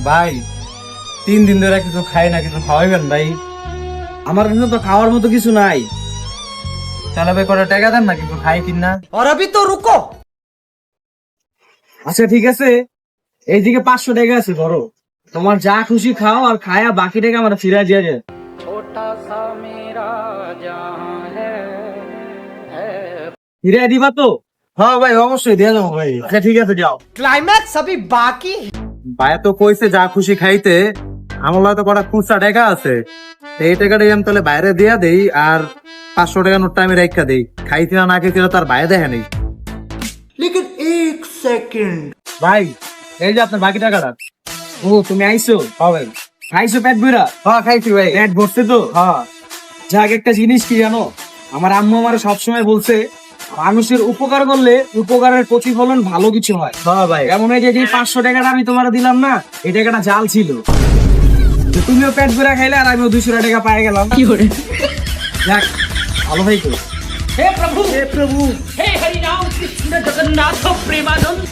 ভাই 3 দিন ধরে কিছু খাই না, কিছু খাওয়াইবেন ভাই? আমার কাছে তো খাওয়ার মতো কিছু নাই। তাহলে ভাই করে টাকা দেন না, কিছু খাই কিনা। और अभी तो रुको। আচ্ছা ঠিক আছে, এইদিকে 500 টাকা আছে, ধরো। তোমার যা খুশি খাও, আর খায়া বাকি টাকা আমার ফিরাই দিয়ে যায়। ফিরাই দিবা তো? হ্যাঁ ভাই, অবশ্যই দিয়ে যাবো ভাই। আচ্ছা ঠিক আছে, যাও। क्लाइमैक्स अभी बाकी है। ভাই তো কইছে যা খুশি খাইতে, আমার তো কটা খুচরা টাকা আছে, এই টাকাটাই আমি তাহলে বাইরে দিয়া দেই, আর 500 টাকা নোটটা আমি রেখা দেই। খাইছি না খাইছি না তার বাইরে দেখে নেই। लेकिन एक सेकंड। ভাই, এই যে আপনার বাকি টাকাটা। ও, তুমি আইছো? হবে। খাইছো পেট ভরা? হ্যাঁ খাইছি ভাই। পেট ভরছে তো? হ্যাঁ। যাক, একটা জিনিস কি জানো, আমার আম্মু আমার সবসময় বলছে, মানুষের উপকার করলে উপকারের প্রতিফলন ভালো কিছু হয়। হ্যাঁ ভাই। এমন হয় যে 500 টাকাটা আমি তোমার দিলাম না, এই টাকাটা জাল ছিল। তো তুমিও পেট ভরা খাইলে, আর আমিও 200 টাকা পাই গেলাম। যাক, ভালো ভাই তো। हे प्रभु हे हरि राम कृष्ण जगन्नाथ प्रेमानंद।